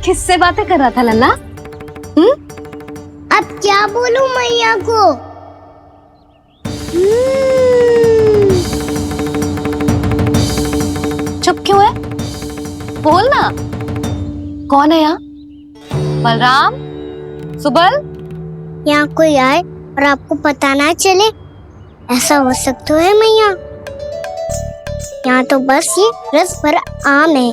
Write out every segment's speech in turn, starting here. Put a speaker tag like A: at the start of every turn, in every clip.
A: किससे बातें कर रहा था लल्ला?
B: अब क्या बोलूं मैया को?
A: चुप क्यों है? बोल ना। कौन है यहाँ? बलराम, सुबल?
B: यहाँ कोई आए और आपको पता ना चले, ऐसा हो सकता है मैया? यहाँ तो बस ये रस भरा आम है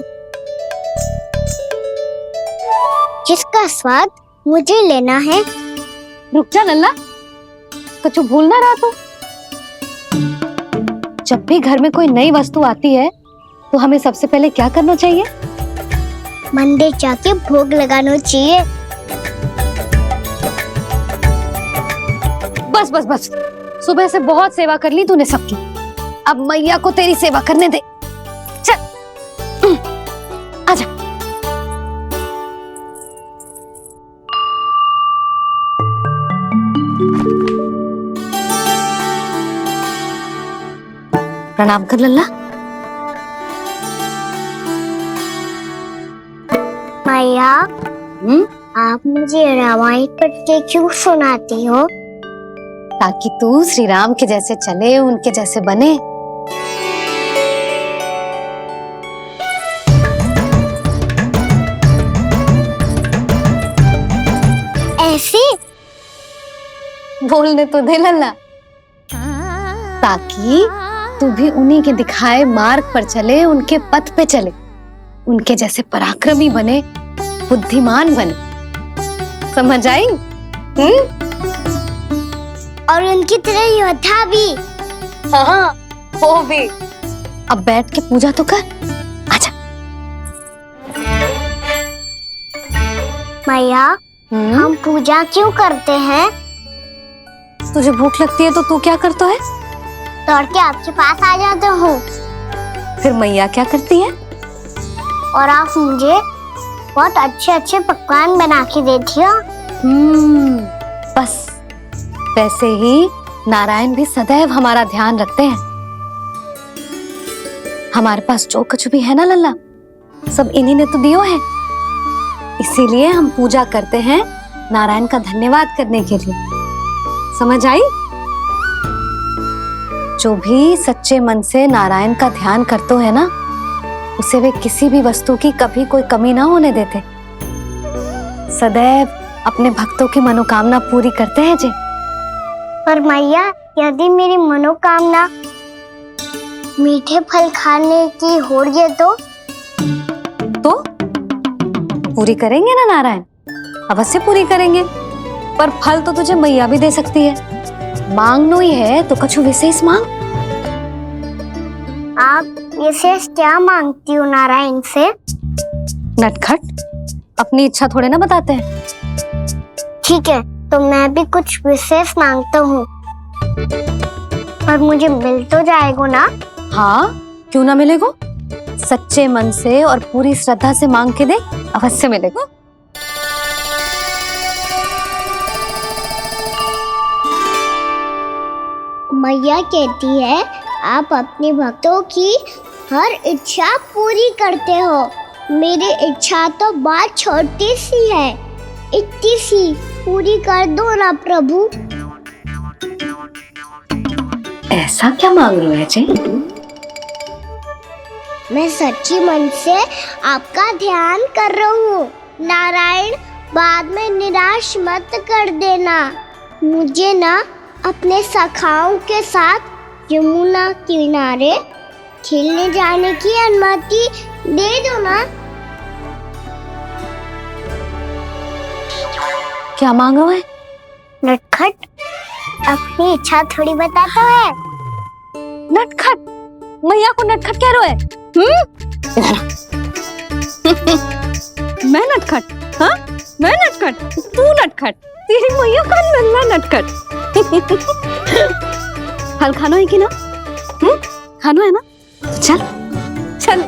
B: जिसका स्वाद मुझे लेना है।
A: रुक जा लल्ला, कुछ भूल ना रहा तू। जब भी घर में कोई नई वस्तु आती है तो हमें सबसे पहले क्या करना चाहिए?
B: मंदिर जाके भोग लगाना चाहिए।
A: बस बस बस, सुबह से बहुत सेवा कर ली तूने सबकी, अब मैया को तेरी सेवा करने दे। चल आजा। प्रणाम कर लल्ला।
B: मैया, आप मुझे रामायण पढ़ के क्यों सुनाती हो?
A: ताकि तू श्री राम के जैसे चले, उनके जैसे बने।
B: ऐसे
A: बोलने तो दे लल्ला, ताकि तू भी उन्हीं के दिखाए मार्ग पर चले, उनके पथ पे चले, उनके जैसे पराक्रमी बने, बुद्धिमान बने। समझ आई?
B: और उनकी तरह योद्धा भी।
A: हाँ, वो भी। अब बैठ के पूजा तो कर। आजा।
B: मैया, हम पूजा क्यों करते हैं?
A: तुझे भूख लगती है तो तू क्या करता है?
B: दौड़ के आपके पास आ जाता हूँ।
A: फिर मैया क्या करती है?
B: और आप मुझे बहुत अच्छे अच्छे पकवान बना के देती हो।
A: बस वैसे ही नारायण भी सदैव हमारा ध्यान रखते हैं। हमारे पास जो कुछ भी है ना लल्ला, सब इन्हीं ने तो दियो है। इसीलिए हम पूजा करते हैं नारायण का धन्यवाद करने के लिए। समझ आई? जो भी सच्चे मन से नारायण का ध्यान करते है ना, उसे वे किसी भी वस्तु की कभी कोई कमी ना होने देते। सदैव अपने भक्तों की मनोकामना पूरी करते हैं जी।
B: पर मैया, यदि मेरी मनोकामना मीठे फल खाने की हो रही है तो
A: पूरी करेंगे ना नारायण? अवश्य पूरी करेंगे, पर फल तो तुझे मैया भी दे सकती है। मांगनो ही है तो कुछ विशेष मांग।
B: आप विशेष क्या मांगती हो नारायण से?
A: नटखट, अपनी इच्छा थोड़े ना बताते हैं।
B: ठीक है, तो मैं भी कुछ विशेष मांगता हूँ, पर मुझे मिल तो जाएगा ना?
A: हाँ, क्यों ना मिलेगा। सच्चे मन से और पूरी श्रद्धा से मांग के दे, अवश्य मिलेगा।
B: मैया कहती है आप अपने भक्तों की हर इच्छा पूरी करते हो। मेरी इच्छा तो बहुत छोटी सी है, इतनी सी पूरी कर दो ना प्रभु।
A: ऐसा क्या मांग रहे हो जी?
B: मैं सच्ची मन से आपका ध्यान कर रहा हूँ। नारायण, बाद में निराश मत कर देना। मुझे ना अपने सखाओं के साथ यमुना किनारे खेलने जाने की अनुमति दे दो ना।
A: क्या मांग रहे हो?
B: नटखट, अपनी इच्छा थोड़ी बताता है।
A: नटखट? मैया को नटखट कह रहे हो? मैं नटखट? हाँ, मैं नटखट? तू नटखट? तेरी मैया का नल्ला नटखट। फल खाना है कि ना? खाना है ना? चल चल।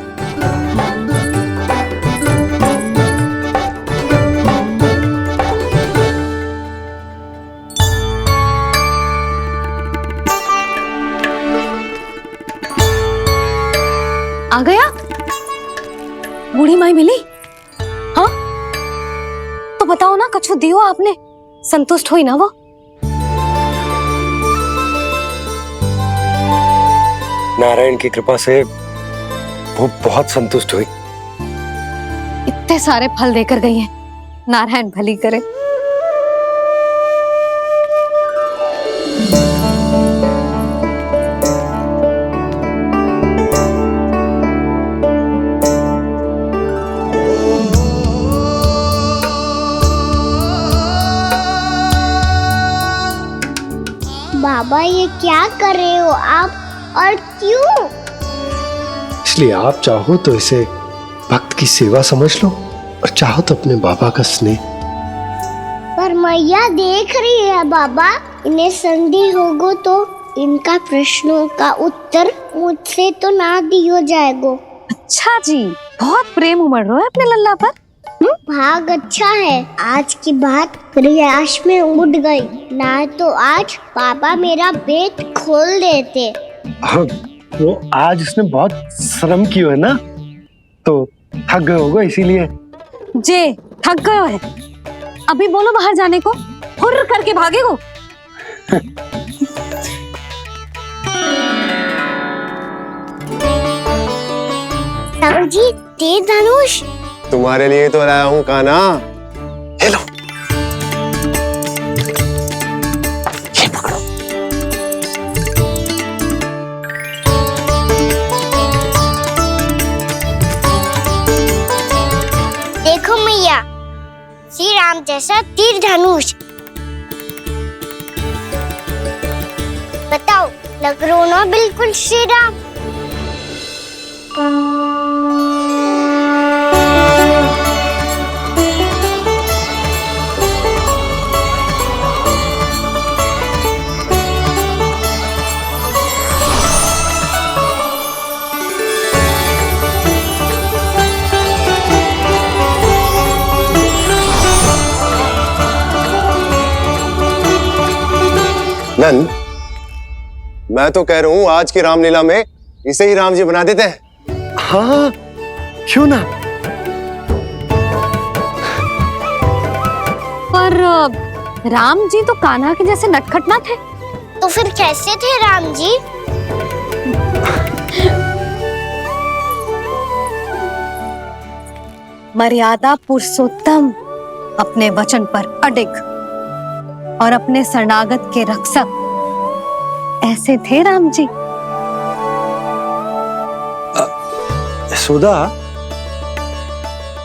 A: आ गया? बूढ़ी माई मिली? हाँ, तो बताओ ना, कछु दियो आपने, संतुष्ट हुई ना वो?
C: नारायण की कृपा से वो बहुत संतुष्ट हुई।
A: इतने सारे फल देकर गई हैं, नारायण भली करे।
B: बाबा ये क्या कर रहे हो आप, और क्यों?
C: इसलिए आप चाहो तो इसे भक्त की सेवा समझ लो, और चाहो तो अपने बाबा का स्नेह।
B: पर मैया देख रही है बाबा, इन्हें संदेह होगो तो इनका प्रश्नों का उत्तर मुझसे तो ना दियो जाएगो।
A: अच्छा जी, बहुत प्रेम उमड़ रहा है अपने लल्ला पर।
B: भाग अच्छा है, आज की बात प्रयास में उड़ गई, ना तो आज पापा मेरा पेट खोल देते।
C: हाँ, वो आज उसने बहुत श्रम किया है ना, तो थक गए होगा इसीलिए।
A: जे थक गयो है, अभी बोलो बाहर जाने को, हुर्र करके भागेगो।
B: राम जी, तीर धनुष
D: तुम्हारे लिए तो लाया हूँ कान्हा।
C: ले लो।
D: ये पकड़ो।
B: देखो मैया, श्री राम जैसा तीर धनुष। बताओ, लग रहा ना बिल्कुल श्री राम?
D: नंद, मैं तो कह रहा हूँ आज की रामलीला में इसे ही राम जी बना देते हैं।
C: हाँ, क्यों ना।
A: पर राम जी तो कान्हा के जैसे नटखट ना थे।
B: तो फिर कैसे थे राम जी?
A: मर्यादा पुरुषोत्तम, अपने वचन पर अडिग और अपने शरणागत के रक्षक, ऐसे थे राम जी।
C: यशोदा,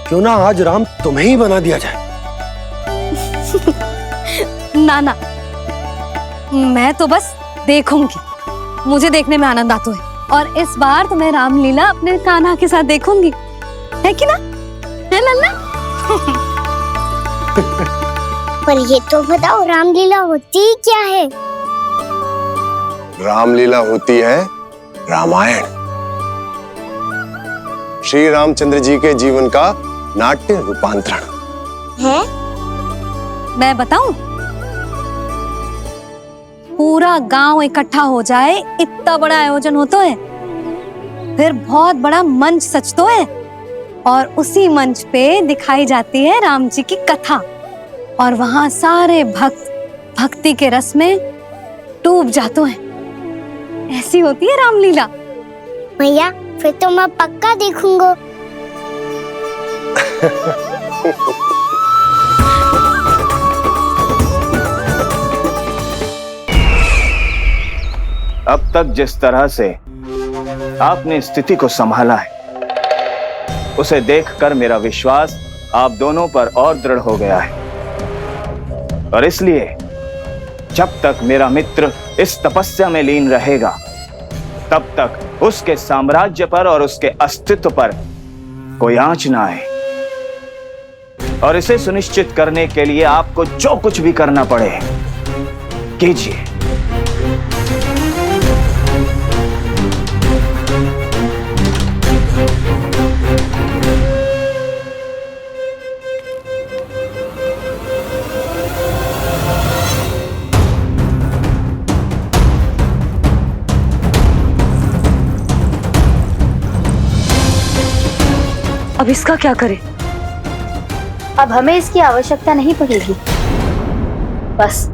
C: क्यों ना आज राम तुम्हें ही बना दिया जाए।
A: ना ना, मैं तो बस देखूंगी, मुझे देखने में आनंद आता है, और इस बार तो मैं रामलीला अपने कान्हा के साथ देखूंगी, है कि ना, है लल्ला?
B: पर ये तो बताओ, रामलीला होती क्या है?
D: रामलीला होती है रामायण, श्री रामचंद्र जी के जीवन का नाट्य रूपांतरण
B: है।
A: मैं बताऊं, पूरा गांव इकट्ठा हो जाए, इतना बड़ा आयोजन होता है, फिर बहुत बड़ा मंच सजतो है, और उसी मंच पे दिखाई जाती है राम जी की कथा, और वहां सारे भक्त भक्ति के रस में डूब जाते हैं। ऐसी होती है रामलीला।
B: भैया, फिर तो मैं पक्का देखूंगा।
E: अब तक जिस तरह से आपने स्थिति को संभाला है, उसे देखकर मेरा विश्वास आप दोनों पर और दृढ़ हो गया है, और इसलिए जब तक मेरा मित्र इस तपस्या में लीन रहेगा, तब तक उसके साम्राज्य पर और उसके अस्तित्व पर कोई आंच ना आए। और इसे सुनिश्चित करने के लिए आपको जो कुछ भी करना पड़े कीजिए।
A: अब इसका क्या करें?
F: अब हमें इसकी आवश्यकता नहीं पड़ेगी। बस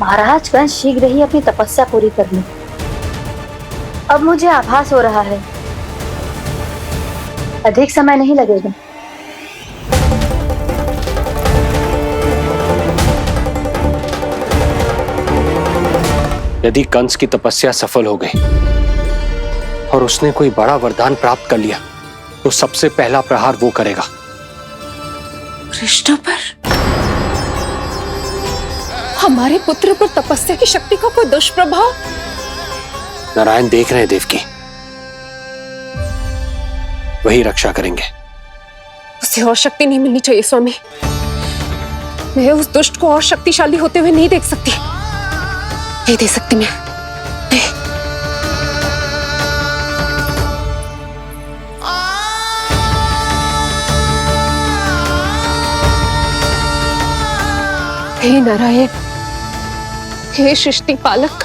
F: महाराज कंस शीघ्र ही अपनी तपस्या पूरी कर ले। अब मुझे आभास हो रहा है अधिक समय नहीं लगेगा।
C: यदि कंस की तपस्या सफल हो गई और उसने कोई बड़ा वरदान प्राप्त कर लिया तो सबसे पहला प्रहार वो करेगा।
G: कृष्ण पर, हमारे पुत्र पर तपस्या की शक्ति का कोई दुष्प्रभाव?
C: नारायण देख रहे हैं देवकी, वही रक्षा करेंगे।
G: उसे और शक्ति नहीं मिलनी चाहिए स्वामी। मैं उस दुष्ट को और शक्तिशाली होते हुए नहीं देख सकती, नहीं दे सकती मैं। हे नारायण, हे सृष्टि पालक,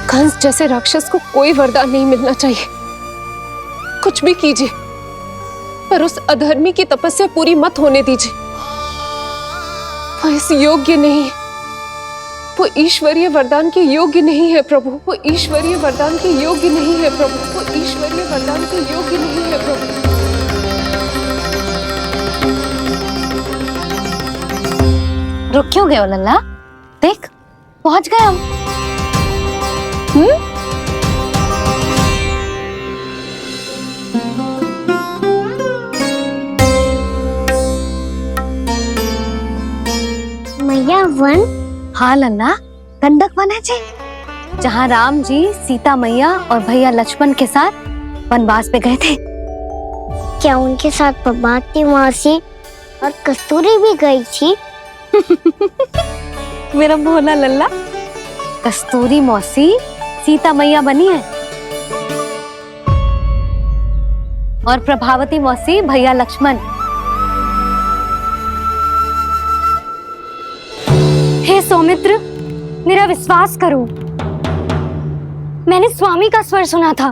G: कंस जैसे राक्षस को कोई वरदान नहीं मिलना चाहिए। कुछ भी कीजिए पर उस अधर्मी की तपस्या पूरी मत होने दीजिए। वो इस योग्य नहीं है, वो ईश्वरीय वरदान के योग्य नहीं है प्रभु। वो ईश्वरीय वरदान के योग्य नहीं है प्रभु। वो ईश्वरीय वरदान के योग्य नहीं है प्रभु।
A: रुक क्यों गए हो लल्ला? देख पहुंच गए हम।
B: मैया वन?
A: हाँ लल्ला, गंडक वन है जी, जहाँ राम जी सीता मैया और भैया लक्ष्मण के साथ वनवास पे गए थे।
B: क्या उनके साथ पद्मावती मौसी और कस्तूरी भी गई थी?
A: मेरा भोला लल्ला, कस्तूरी मौसी सीता मैया बनी है और प्रभावती मौसी भैया लक्ष्मण। हे सौमित्र, मेरा विश्वास करो, मैंने स्वामी का स्वर सुना था।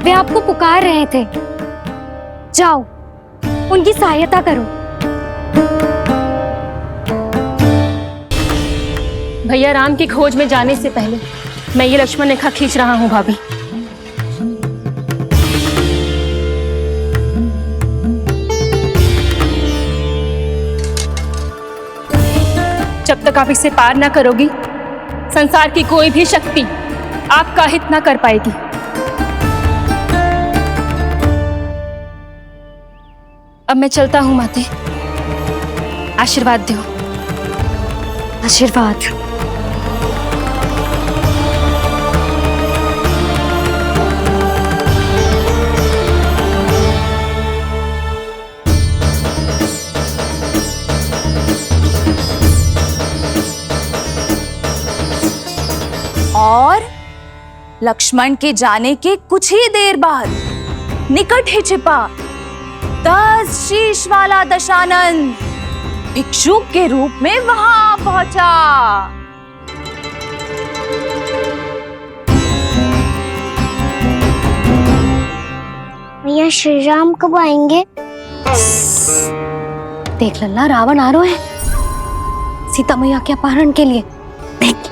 A: वे आपको पुकार रहे थे। जाओ उनकी सहायता करो।
F: भैया राम की खोज में जाने से पहले मैं ये लक्ष्मण रेखा खींच रहा हूँ भाभी। जब तक आप इसे पार ना करोगी, संसार की कोई भी शक्ति आपका हित ना कर पाएगी। अब मैं चलता हूँ माते, आशीर्वाद दो।
A: आशीर्वाद।
H: और लक्ष्मण के जाने के कुछ ही देर बाद निकट ही छिपा 10 शीश वाला दशानन भिक्षुक के रूप में वहां पहुंचा।
B: भैया श्री राम कब आएंगे?
A: देख लल्ला, रावण आ रहा है सीता मैया के अपहरण के लिए। देख,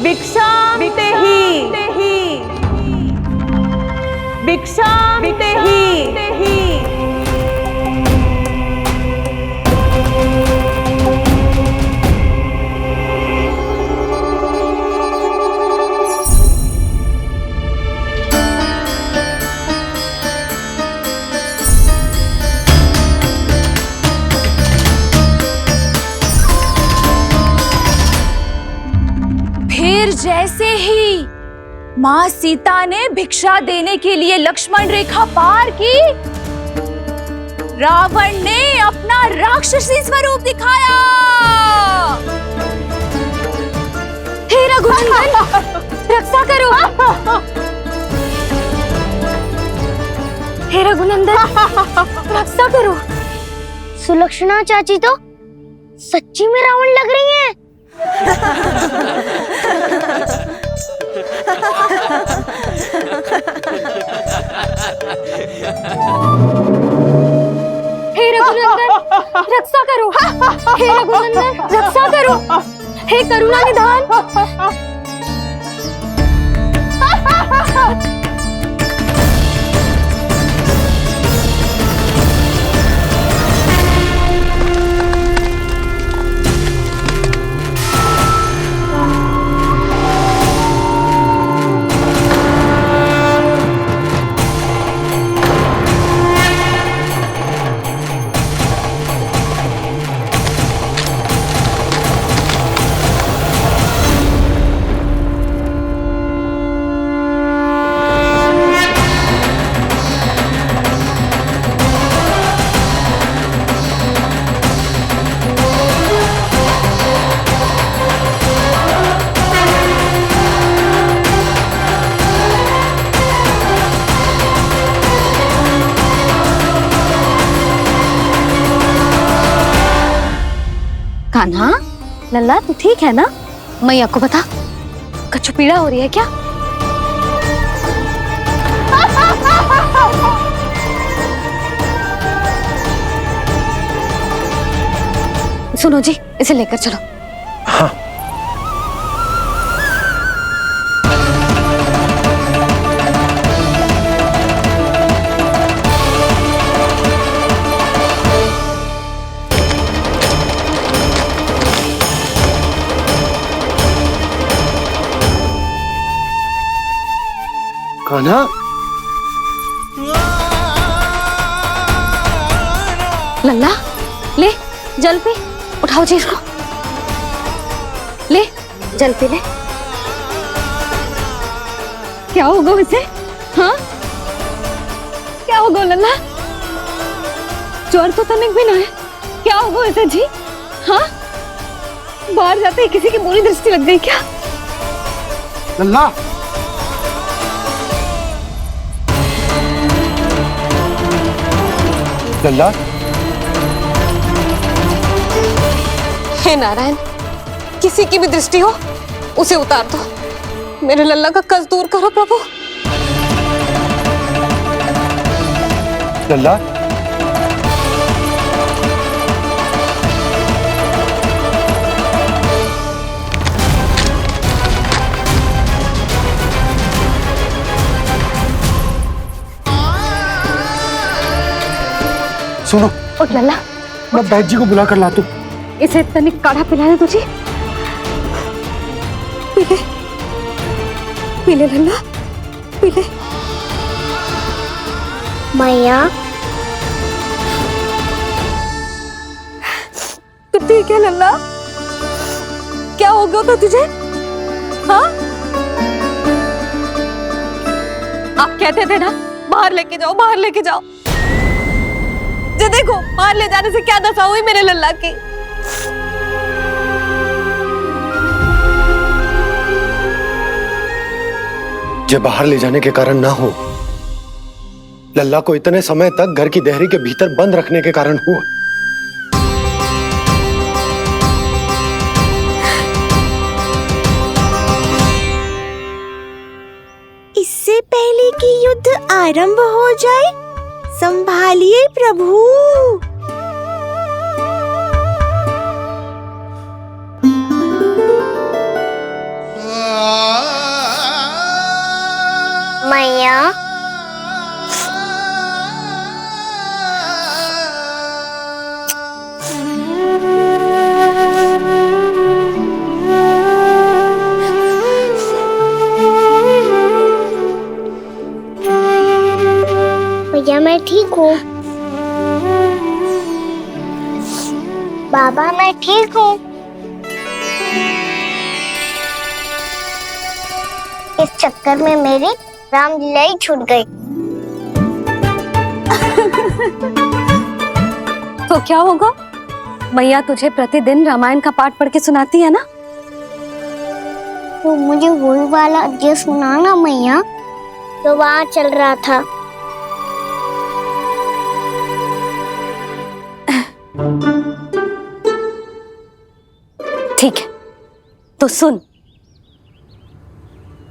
H: भिक्षाम देहि, भिक्षाम देहि। फिर जैसे ही मां सीता ने भिक्षा देने के लिए लक्ष्मण रेखा पार की, रावण ने अपना राक्षसी स्वरूप दिखाया।
A: हे रघुनंदन, रक्षा करो। हे रघुनंदन, रक्षा करो।
B: सुलक्षणा चाची तो सच्ची में रावण लग रही हैं।
A: हे रघुनंदन रक्षा करो, हे रघुनंदन रक्षा करो, हे करुणा निधान। कान्हा, लल्ला तू ठीक है ना? मैया को बता, कछु पीड़ा हो रही है क्या? सुनो जी, इसे लेकर चलो।
C: हाँ। कान्हा,
A: लल्ला ले जल पी, उठाओ जी इसको, ले जल पी ले। क्या होगा उसे? हाँ क्या होगा लल्ला? ज्वर तो तनिक भी ना है, क्या होगा उसे जी? हाँ बाहर जाते ही किसी की बुरी दृष्टि लग गई क्या?
C: लल्ला, लल्ला,
G: हे नारायण, किसी की भी दृष्टि हो उसे उतार दो, मेरे लल्ला का कष्ट दूर करो प्रभु।
C: लल्ला, सुनो,
A: उठ लल्ला,
C: मैं बैद जी को बुला कर लाता हूँ।
A: इसे तनिक काढ़ा पिलाने तुझे, पी ले, पी ले लल्ला, पी ले।
B: मैया
A: तो ठीक है लल्ला, क्या हो गया था तुझे? हाँ आप कहते थे ना बाहर लेके जाओ, बाहर लेके जाओ, ये देखो बाहर ले जाने से क्या दशा हुई मेरे लल्ला की।
C: ये बाहर ले जाने के कारण ना हो, लल्ला को इतने समय तक घर की देहरी के भीतर बंद रखने के कारण हुआ।
I: इससे पहले कि युद्ध आरंभ हो जाए, संभालिए प्रभु।
B: मैया भैया मैं ठीक हूँ। बाबा मैं ठीक हूँ। इस चक्कर में मेरी रामलीला ही छूट गई।
A: तो क्या होगा? मैया तुझे प्रतिदिन रामायण का पाठ पढ़ के सुनाती है ना?
B: तो मुझे वही वाला अध्याय सुनाना मैया, तो वहाँ चल रहा था।
A: ठीक है तो सुन,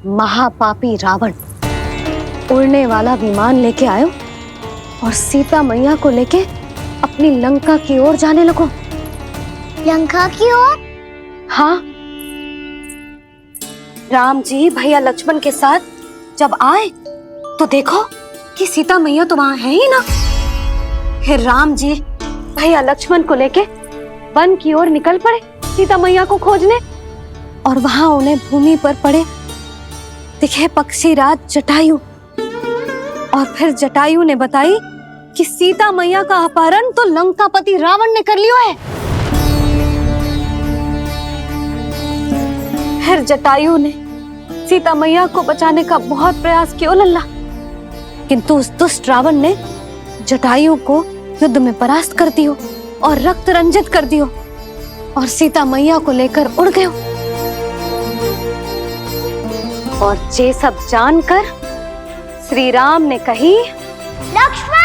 A: महापापी रावण उड़ने वाला विमान लेके आयो और सीता मैया को लेके अपनी लंका की ओर जाने लगो।
B: लंका की ओर?
A: हाँ, राम जी भैया लक्ष्मण के साथ जब आए तो देखो कि सीता मैया तो वहां है ही ना। फिर राम जी भैया लक्ष्मण को लेके वन की ओर निकल पड़े सीता मैया को खोजने, और वहां उन्हें भूमि पर पड़े दिखे पक्षीराज जटायु। और फिर जटायु ने बताई कि सीता मैया का अपहरण तो लंकापति रावण ने कर लियो है। फिर जटायु ने सीता मैया को बचाने का बहुत प्रयास किया लल्ला, किंतु उस दुष्ट रावण ने जटायु को युद्ध में परास्त कर दियो और रक्त रंजित कर दियो और सीता मैया को लेकर उड़ गयो। और ये सब जानकर श्री राम ने कही,
B: लक्ष्मण